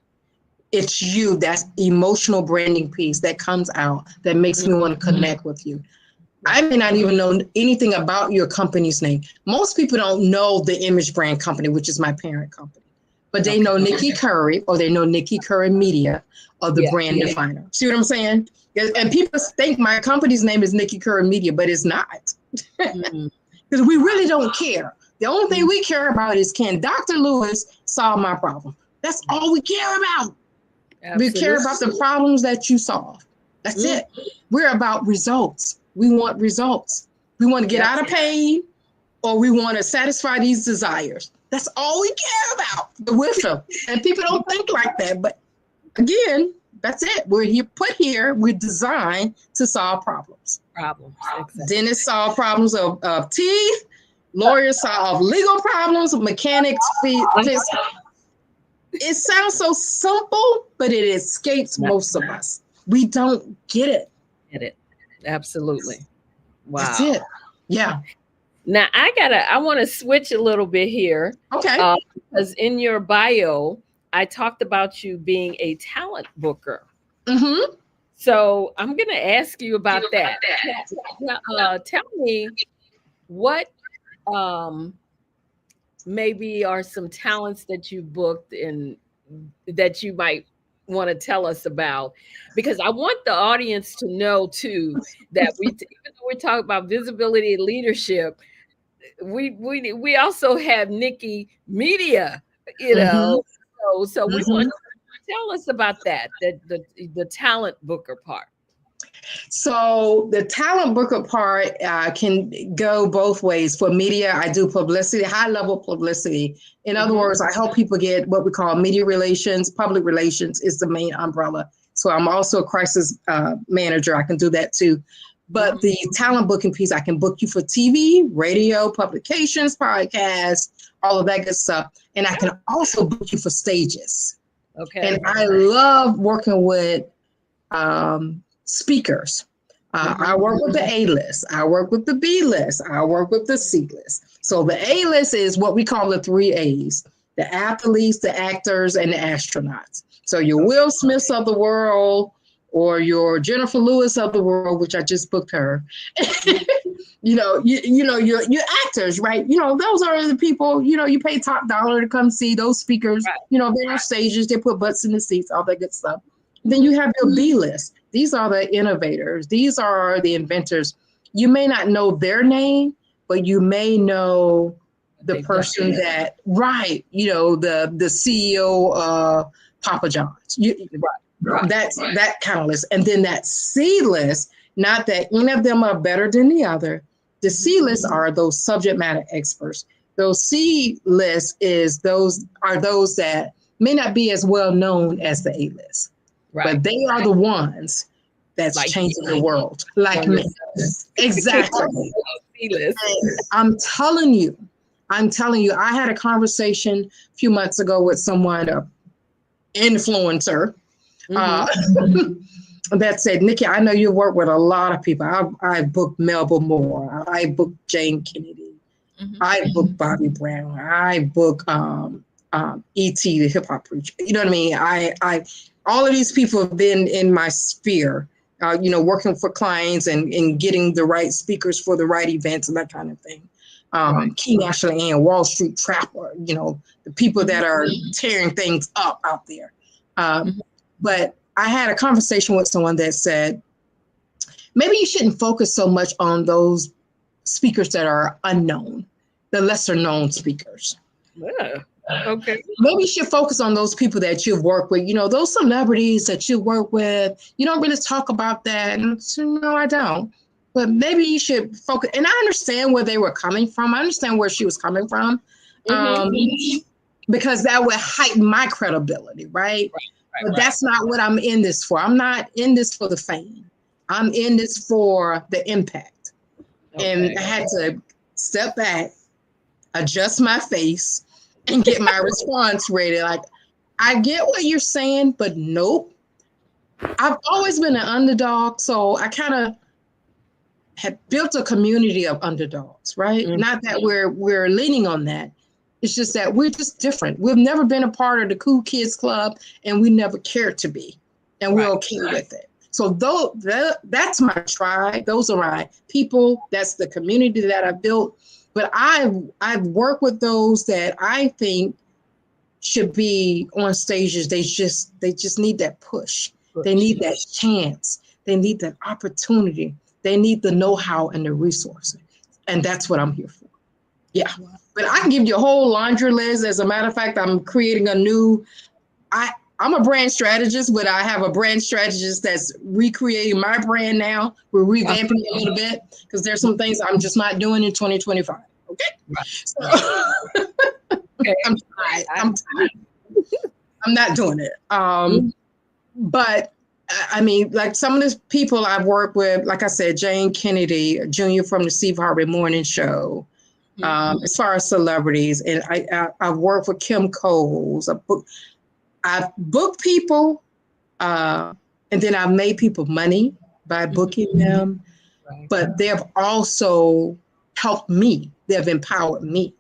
B: It's you. That's emotional branding piece that comes out that makes me want to connect with you. I may not even know anything about your company's name. Most people don't know the Image Brand Company, which is my parent company, but they know Nikki Curry, or they know Nikki Curry Media, or the brand definer. See what I'm saying? And people think my company's name is Nikki Curry Media, but it's not. Because we really don't care. The only thing we care about is, can Dr. Lewis solve my problem? That's all we care about. Absolutely. We care about the problems that you solve. That's it. We're about results. We want results. We want to get out of pain, or we want to satisfy these desires. That's all we care about. With them. And people don't think like that. But again, that's it. We're here, put here. We're designed to solve problems. Exactly. Dentists solve problems of teeth. Lawyers solve legal problems. Mechanics fix. It sounds so simple, but it escapes most of us. We don't get it.
A: Absolutely. Wow.
B: That's it. Yeah.
A: Now I want to switch a little bit here.
B: Okay.
A: Because in your bio, I talked about you being a talent booker. So I'm going to ask you about that. Tell me what maybe are some talents that you booked and that you might want to tell us about, because I want the audience to know too that even though we're talking about visibility and leadership, we also have Nikki Media, you know. So we want to tell us about that, the talent booker part.
B: So the talent booker part can go both ways. For media, I do publicity, high level publicity. In other words, I help people get what we call media relations. Public relations is the main umbrella. So I'm also a crisis manager. I can do that too. But the talent booking piece, I can book you for TV, radio, publications, podcasts, all of that good stuff. And I can also book you for stages. Okay. And I love working with speakers. I work with the A-list. I work with the B-list. I work with the C-list. So the A-list is what we call the 3 A's: the athletes, the actors, and the astronauts. So your Will Smiths of the world, or your Jennifer Lewis of the world, which I just booked her. your actors, right? Those are the people, you pay top dollar to come see those speakers. Right. They're on stages, they put butts in the seats, all that good stuff. Then you have your B list. These are the innovators. These are the inventors. You may not know their name, but you may know the person that, right, the CEO of Papa John's. Right. That's that kind of list. And then that C list, not that any of them are better than the other. The C list are those subject matter experts. Those C lists are those that may not be as well known as the A list. Right. But they are the ones that's changing the world. Like me. Exactly. I'm telling you, I had a conversation a few months ago with someone, an influencer, that said, Nikki, I know you work with a lot of people. I booked Melba Moore. I booked Jane Kennedy. I booked Bobby Brown. I booked E.T., the hip hop preacher. You know what I mean? I all of these people have been in my sphere, working for clients and getting the right speakers for the right events and that kind of thing. King Ashley Ann, Wall Street Trapper, the people that are tearing things up out there. But I had a conversation with someone that said, maybe you shouldn't focus so much on those speakers that are unknown, the lesser known speakers.
A: Yeah. Okay.
B: Maybe you should focus on those people that you've worked with, those celebrities that you work with. You don't really talk about that. And no, I don't. But maybe you should focus. And I understand where they were coming from. I understand where she was coming from. Because that would heighten my credibility, right? But that's not what I'm in this for. I'm not in this for the fame. I'm in this for the impact. Okay. And I had to step back, adjust my face, and get my response ready. Like, I get what you're saying, but nope. I've always been an underdog, so I kind of had built a community of underdogs, right? Not that we're leaning on that. It's just that we're just different. We've never been a part of the Cool Kids Club, and we never cared to be, and we're okay with it. So that's my tribe. Those are my people. That's the community that I built. But I've worked with those that I think should be on stages. They just need that push. They need that chance. They need that opportunity. They need the know-how and the resources. And that's what I'm here for. Yeah. But I can give you a whole laundry list. As a matter of fact, I'm creating I'm a brand strategist, but I have a brand strategist that's recreating my brand now. We're revamping it a little bit because there's some things I'm just not doing in 2025. Okay. So, okay. I'm tired. I'm not doing it. But I mean, like some of the people I've worked with, like I said, Jane Kennedy Jr. from the Steve Harvey Morning Show, as far as celebrities. And I've worked with Kim Coles. I've booked people, and then I've made people money by booking them, but they've also helped me. They've empowered me.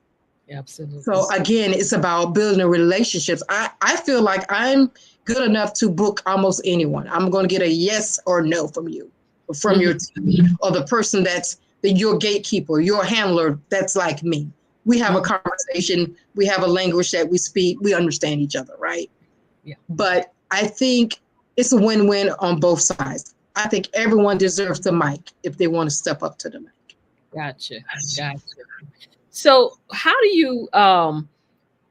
A: Absolutely.
B: So again, it's about building relationships. I feel like I'm good enough to book almost anyone. I'm going to get a yes or no from you, from your team, or the person that's your gatekeeper, your handler that's like me. We have a conversation. We have a language that we speak. We understand each other, right? Yeah. But I think it's a win-win on both sides. I think everyone deserves the mic if they want to step up to the mic.
A: Gotcha. So how do you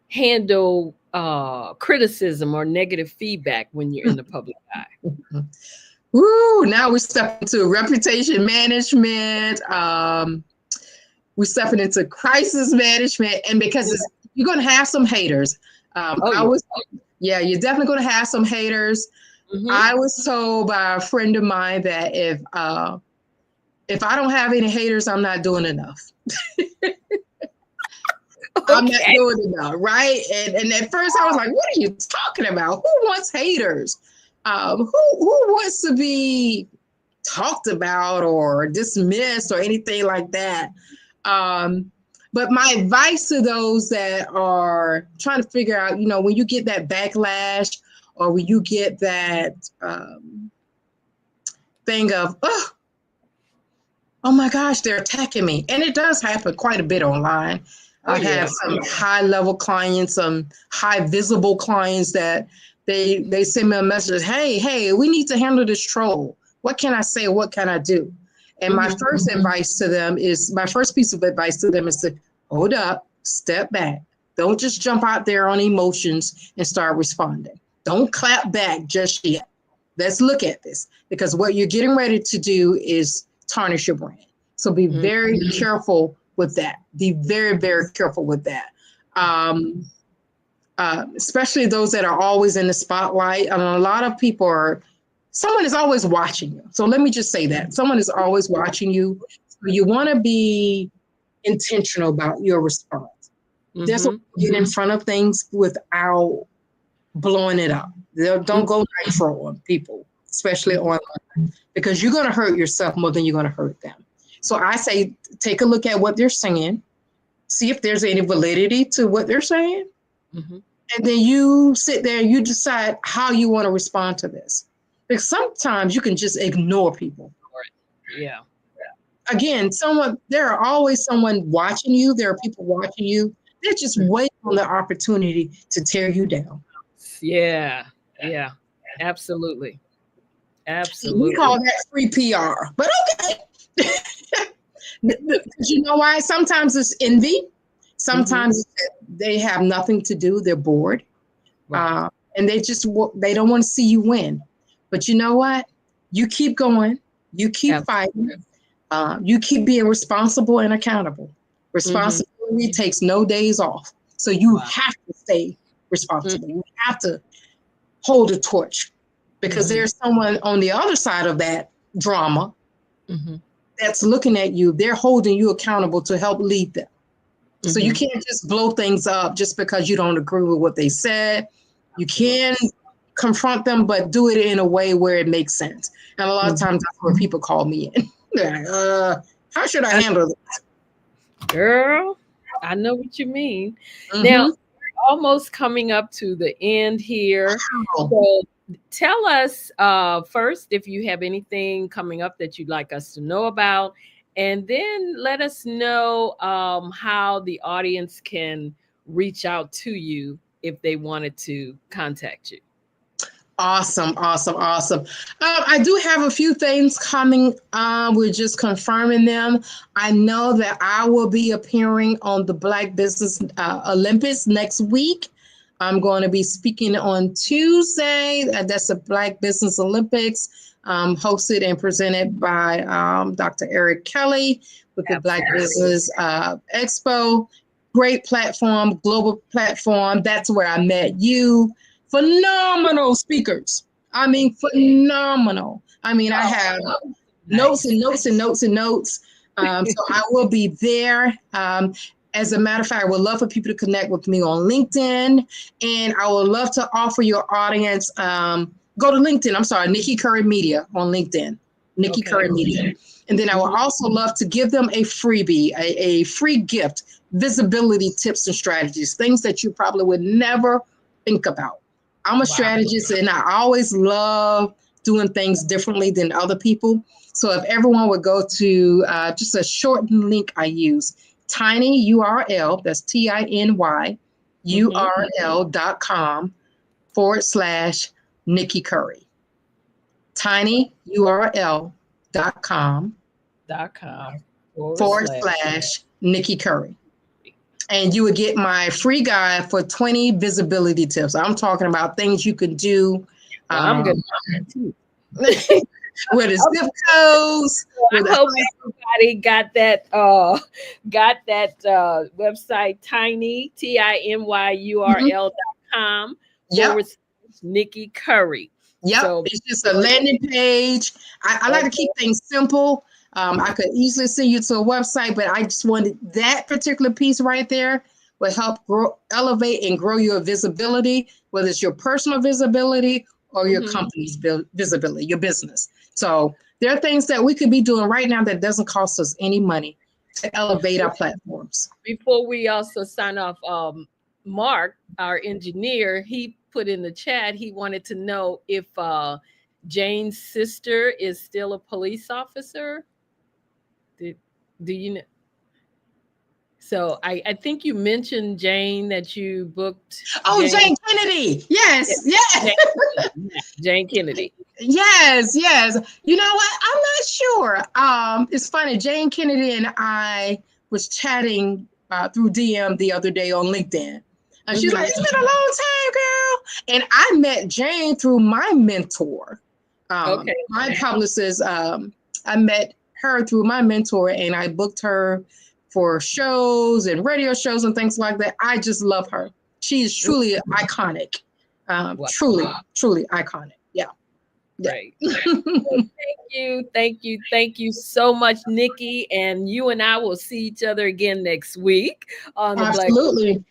A: handle criticism or negative feedback when you're in the public eye?
B: Ooh, now we step into reputation management. We're stepping into crisis management, and because you're going to have some haters. You're definitely going to have some haters. I was told by a friend of mine that if I don't have any haters, I'm not doing enough. I'm not doing enough, right? And at first I was like, what are you talking about? Who wants haters? Who wants to be talked about or dismissed or anything like that? But my advice to those that are trying to figure out, when you get that backlash or when you get that thing of, oh my gosh, they're attacking me. And it does happen quite a bit online. I have some high-level clients, some high-visible clients that they send me a message, hey, we need to handle this troll. What can I say? What can I do? And my first piece of advice to them is to hold up, step back. Don't just jump out there on emotions and start responding. Don't clap back just yet. Let's look at this, because what you're getting ready to do is tarnish your brand. So be very careful with that. Be very, very careful with that. Especially those that are always in the spotlight. I mean, a lot of people someone is always watching you. So let me just say that. Someone is always watching you. So you want to be intentional about your response. That's what get in front of things without blowing it up. Don't go nitro on people, especially online, because you're going to hurt yourself more than you're going to hurt them. So I say, take a look at what they're saying, see if there's any validity to what they're saying. And then you sit there and you decide how you want to respond to this. Because sometimes you can just ignore people.
A: Yeah.
B: Again, there are always someone watching you. There are people watching you. They're just waiting on the opportunity to tear you down. Yeah.
A: Absolutely.
B: We call that free PR, but okay. You know why? Sometimes it's envy. Sometimes they have nothing to do. They're bored. And they don't want to see you win. But you know what? You keep going. You keep fighting. You keep being responsible and accountable. Responsibility takes no days off. So you have to stay responsible. You have to hold a torch, because there's someone on the other side of that drama that's looking at you. They're holding you accountable to help lead them. So you can't just blow things up just because you don't agree with what they said. You can confront them, but do it in a way where it makes sense. And a lot of times that's where people call me in. They're like, how should I handle this?
A: Girl, I know what you mean. Now,
B: Mm-hmm.
A: we're almost coming up to the end here.
B: Oh,
A: So tell us first if you have anything coming up that you'd like us to know about, and then let us know how the audience can reach out to you if they wanted to contact you.
B: awesome, awesome, awesome. I do have a few things coming. We're just confirming them. I know that I will be appearing on the Black Business Olympics next week. I'm going to be speaking on Tuesday. That's the Black Business Olympics, hosted and presented by Dr. Eric Kelly with the Black
A: Absolutely.
B: Business Expo. Great platform, global platform. That's where I met you. Phenomenal speakers. I mean, phenomenal. I mean, I have notes and
A: Nice.
B: notes and notes and notes. So I will be there. As a matter of fact, I would love for people to connect with me on LinkedIn, and I would love to offer your audience. Go to LinkedIn. I'm sorry, Nikki Curry Media on LinkedIn. Nikki
A: Okay.
B: Curry Media. And then I would also love to give them a freebie, a free gift, visibility tips and strategies, things that you probably would never think about. I'm a
A: Wow.
B: strategist, and I always love doing things differently than other people. So if everyone would go to just a shortened link I use, tiny URL, that's TINY URL.com /Nikki Curry. Tiny URL.com
A: .com forward
B: forward
A: slash.
B: slash Nikki Curry. And you would get my free guide for 20 visibility tips. I'm talking about things you can do
A: Well, I'm good too.
B: with the zip codes.
A: I hope everybody got that website tinyurl.com
B: Yep.
A: forward slash Nikki Curry.
B: Yep.
A: So
B: It's just a landing page. I like to keep things simple. I could easily send you to a website, but I just wanted that particular piece right there will help grow, elevate, and grow your visibility, whether it's your personal visibility or your company's visibility, your business. So there are things that we could be doing right now that doesn't cost us any money to elevate our platforms.
A: before we also sign off, Mark, our engineer, he put in the chat, he wanted to know if Jane's sister is still a police officer. Do you know? So I think you mentioned, Jane, that you booked
B: Oh, Jane Kennedy. Yes, yes.
A: Jane Kennedy.
B: Yes, yes. You know what? I'm not sure. It's funny. Jane Kennedy and I was chatting through DM the other day on LinkedIn. And she's like, "It's been a long time, girl." And I met Jane through my mentor, my publicist. I met her through my mentor, and I booked her for shows and radio shows and things like that. I just love her. She is truly iconic. Truly, truly iconic. Yeah.
A: Right. Well, thank you so much, Nikki. And you and I will see each other again next week on the
B: Absolutely.
A: Black.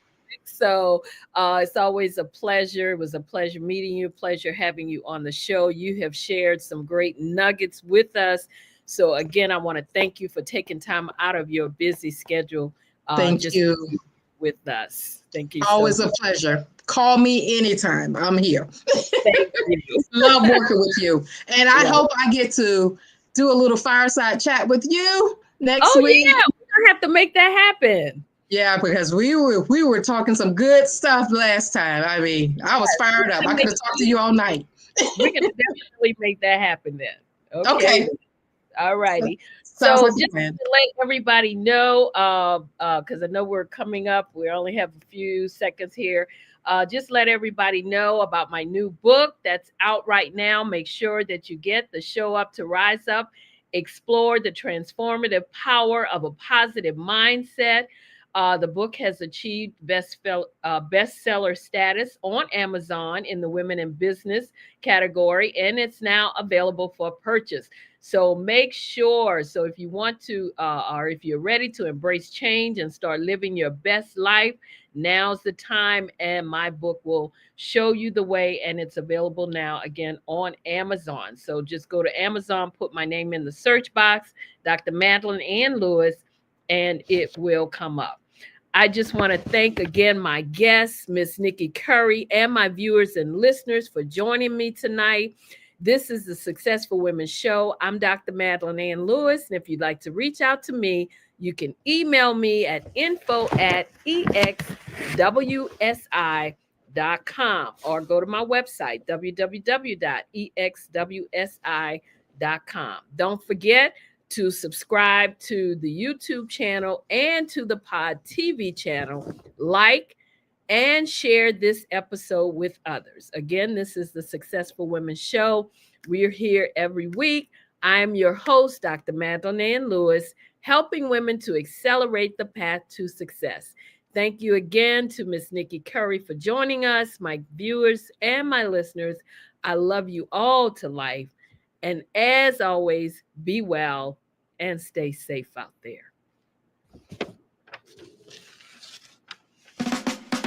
A: So it's always a pleasure. It was a pleasure meeting you, pleasure having you on the show. You have shared some great nuggets with us. So again, I want to thank you for taking time out of your busy schedule.
B: Thank you.
A: With us. Thank you.
B: Always a pleasure. Call me anytime. I'm here.
A: Thank you.
B: Love working with you. And I hope I get to do a little fireside chat with you next week.
A: Yeah, we're gonna have to make that happen.
B: Yeah, because we were talking some good stuff last time. I mean, I was fired up. I could have talked to you all night.
A: We're gonna definitely make that happen then.
B: Okay.
A: All righty.
B: So
A: So just to let everybody know, because I know we're coming up, we only have a few seconds here. Just let everybody know about my new book that's out right now. Make sure that you get the Show Up to Rise Up, Explore the Transformative Power of a Positive Mindset. The book has achieved bestseller status on Amazon in the Women in Business category, and it's now available for purchase. So make sure, so if you want to, or if you're ready to embrace change and start living your best life, now's the time. And my book will show you the way, and it's available now again on Amazon. So just go to Amazon, put my name in the search box, Dr. Madeline Ann Lewis, and it will come up. I just want to thank again my guest, Miss Nikki Curry, and my viewers and listeners for joining me tonight. This is the Successful Women Show. I'm Dr. Madeline Ann Lewis, and if you'd like to reach out to me, you can email me at info@exwsi.com or go to my website, www.exwsi.com. Don't forget to subscribe to the YouTube channel and to the Pod TV channel, like and share this episode with others. Again, this is the Successful Women Show. We're here every week. I'm your host, Dr. Madeline Ann Lewis, helping women to accelerate the path to success. Thank you again to Miss Nikki Curry for joining us, my viewers and my listeners. I love you all to life. And as always, be well and stay safe out there.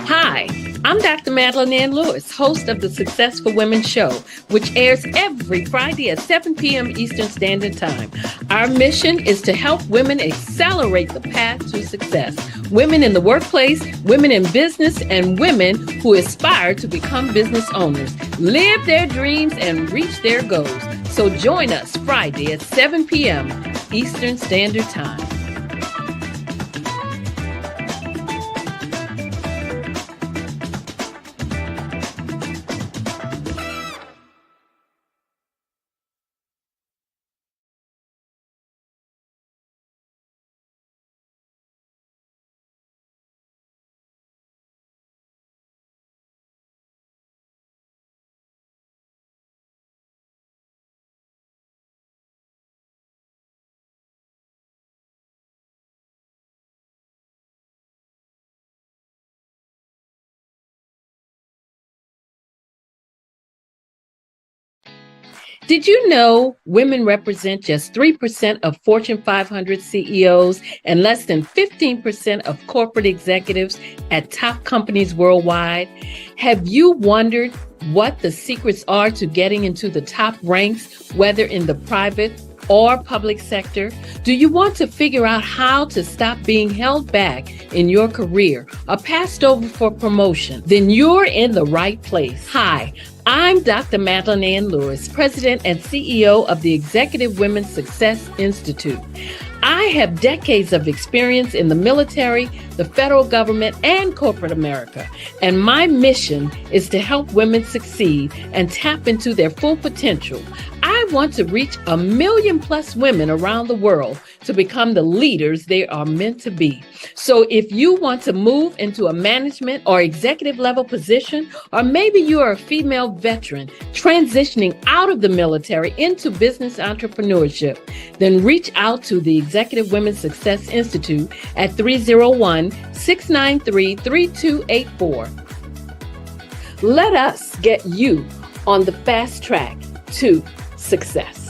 A: Hi, I'm Dr. Madeline Ann Lewis, host of the Successful Women Show, which airs every Friday at 7 p.m. Eastern Standard Time. Our mission is to help women accelerate the path to success. Women in the workplace, women in business, and women who aspire to become business owners, live their dreams, and reach their goals. So join us Friday at 7 p.m. Eastern Standard Time. Did you know women represent just 3% of Fortune 500 CEOs and less than 15% of corporate executives at top companies worldwide? Have you wondered what the secrets are to getting into the top ranks, whether in the private or public sector? Do you want to figure out how to stop being held back in your career or passed over for promotion? Then you're in the right place. Hi, I'm Dr. Madeline Ann Lewis, President and CEO of the Executive Women's Success Institute. I have decades of experience in the military, the federal government, and corporate America, and my mission is to help women succeed and tap into their full potential. I want to reach 1 million plus women around the world to become the leaders they are meant to be. So if you want to move into a management or executive level position, or maybe you are a female veteran transitioning out of the military into business entrepreneurship, then reach out to the Executive Women's Success Institute at 301-693-3284. Let us get you on the fast track to success.